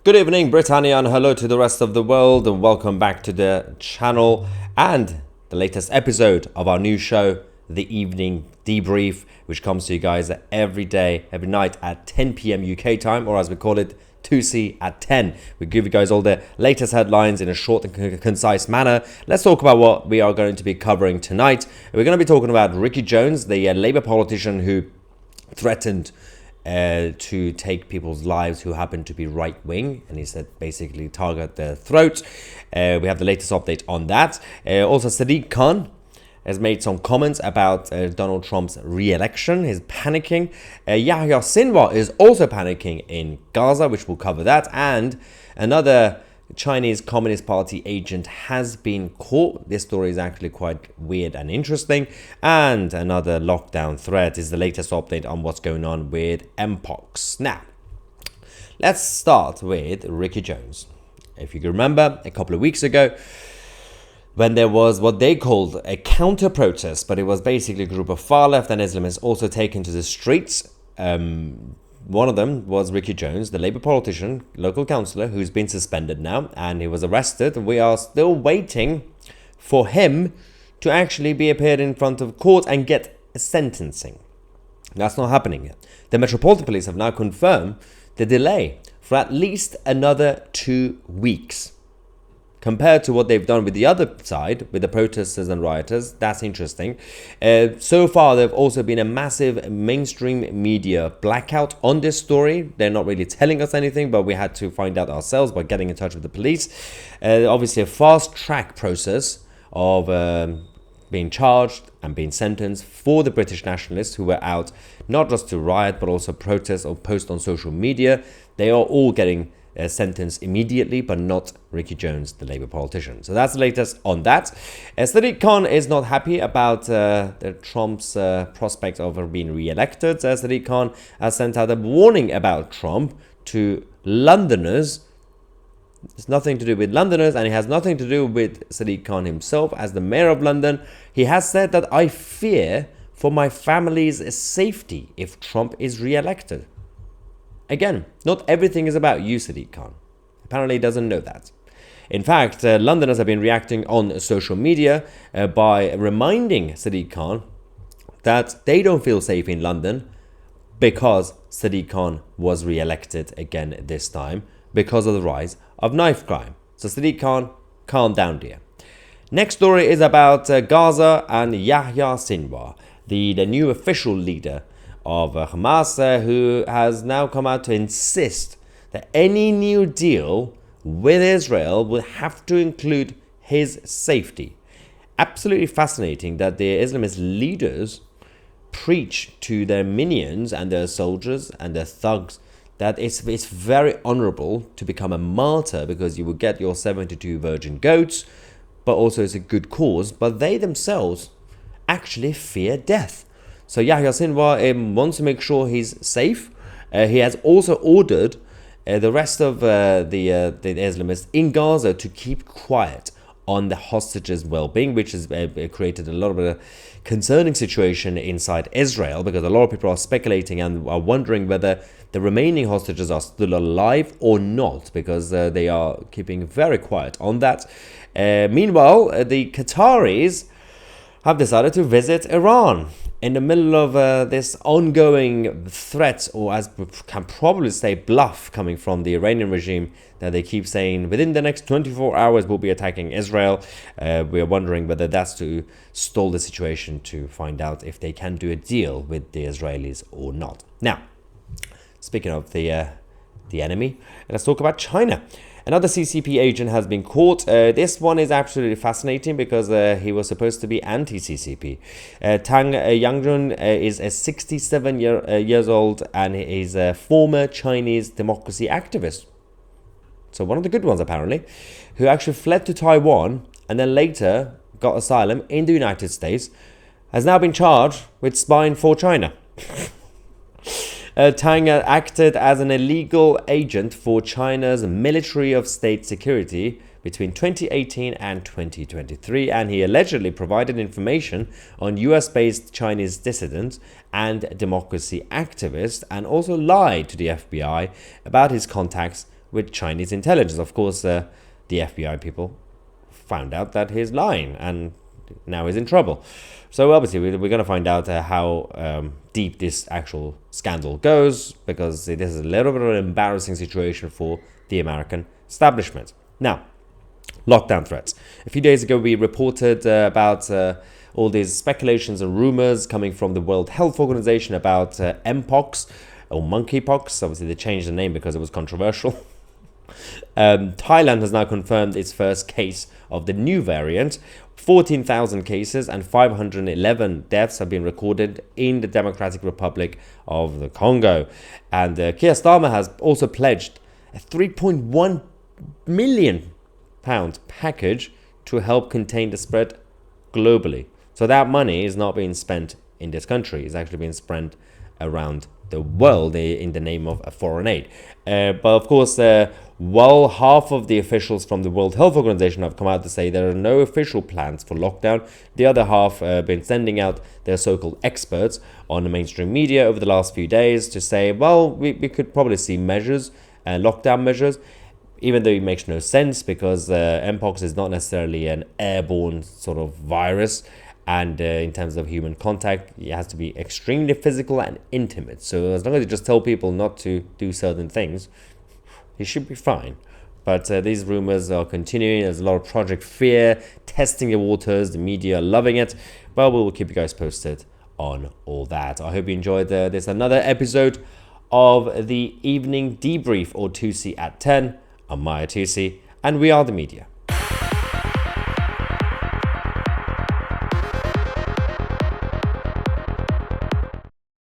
Good evening, Britannia, and hello to the rest of the world, and welcome back to the channel and the latest episode of our new show, The Evening Debrief, which comes to you guys every day, every night at 10 p.m. UK time, or as we call it, Tousi at 10. We give you guys all the latest headlines in a short and concise manner. Let's talk about what we are going to be covering tonight. We're going to be talking about Ricky Jones, the Labour politician who threatened to take people's lives who happen to be right-wing, and he said basically target their throat. We have the latest update on that. Also, Sadiq Khan has made some comments about Donald Trump's re-election. He's panicking. Yahya Sinwar is also panicking in Gaza, which we'll cover that. And another Chinese Communist Party agent has been caught. This story is actually quite weird and interesting. And another lockdown threat is the latest update on what's going on with Mpox. Now, let's start with Ricky Jones. If you can remember, a couple of weeks ago, when there was what they called a counter-protest, but it was basically a group of far-left and Islamists also taken to the streets. One of them was Ricky Jones, the Labour politician, local councillor, who's been suspended now, and he was arrested. We are still waiting for him to actually be appeared in front of court and get a sentencing. That's not happening yet. The Metropolitan Police have now confirmed the delay for at least another 2 weeks. Compared to what they've done with the other side, with the protesters and rioters, that's interesting. So far, there've also been a massive mainstream media blackout on this story. They're not really telling us anything, but we had to find out ourselves by getting in touch with the police. Obviously, a fast-track process of being charged and being sentenced for the British nationalists who were out not just to riot, but also protest or post on social media. They are all getting sentence immediately, but not Ricky Jones, the Labour politician. So that's the latest on that. Sadiq Khan is not happy about Trump's prospect of being re-elected. Sadiq Khan has sent out a warning about Trump to Londoners. It's nothing to do with Londoners, and it has nothing to do with Sadiq Khan himself as the mayor of London. He has said that I fear for my family's safety if Trump is re-elected. Again, not everything is about you, Sadiq Khan. Apparently he doesn't know that. In fact, Londoners have been reacting on social media by reminding Sadiq Khan that they don't feel safe in London because Sadiq Khan was re-elected again this time because of the rise of knife crime. So Sadiq Khan, calm down, dear. Next story is about Gaza and Yahya Sinwar, the new official leader of Hamas, who has now come out to insist that any new deal with Israel will have to include his safety. Absolutely fascinating that the Islamist leaders preach to their minions and their soldiers and their thugs that it's very honorable to become a martyr because you will get your 72 virgin goats, but also it's a good cause, but they themselves actually fear death. So Yahya Sinwar wants to make sure he's safe. He has also ordered the rest of the Islamists in Gaza to keep quiet on the hostages' well-being, which has created a lot of a concerning situation inside Israel, because a lot of people are speculating and are wondering whether the remaining hostages are still alive or not, because they are keeping very quiet on that. Meanwhile, the Qataris have decided to visit Iran in the middle of this ongoing threat, or as we can probably say, bluff coming from the Iranian regime that they keep saying within the next 24 hours we'll be attacking Israel. We're wondering whether that's to stall the situation to find out if they can do a deal with the Israelis or not. Now, speaking of the enemy, let's talk about China. Another CCP agent has been caught. This one is absolutely fascinating because he was supposed to be anti-CCP. Tang Yangjun is a 67 years old, and he's a former Chinese democracy activist. So one of the good ones, apparently, who actually fled to Taiwan and then later got asylum in the United States, has now been charged with spying for China. Tang acted as an illegal agent for China's Military of State Security between 2018 and 2023, and he allegedly provided information on US-based Chinese dissidents and democracy activists, and also lied to the FBI about his contacts with Chinese intelligence. Of course, the FBI people found out that he's lying, and now he's in trouble. So obviously we're going to find out how deep this actual scandal goes, because this is a little bit of an embarrassing situation for the American establishment. Now, lockdown threats. A few days ago we reported about all these speculations and rumors coming from the World Health Organization about Mpox or monkeypox. Obviously they changed the name because it was controversial. Thailand has now confirmed its first case of the new variant. 14,000 cases and 511 deaths have been recorded in the Democratic Republic of the Congo. And Keir Starmer has also pledged a £3.1 million package to help contain the spread globally. So that money is not being spent in this country. It's actually being spent around the world in the name of a foreign aid. But of course, while half of the officials from the World Health Organization have come out to say there are no official plans for lockdown, the other half have been sending out their so-called experts on the mainstream media over the last few days to say, well, we could probably see measures, lockdown measures, even though it makes no sense, because Mpox is not necessarily an airborne sort of virus. And in terms of human contact, it has to be extremely physical and intimate. So as long as you just tell people not to do certain things, it should be fine. But these rumors are continuing. There's a lot of Project Fear, testing the waters. The media are loving it. But we will keep you guys posted on all that. I hope you enjoyed this another episode of the Evening Debrief, or Tousi at 10. I'm Maya Tousi, and we are the media.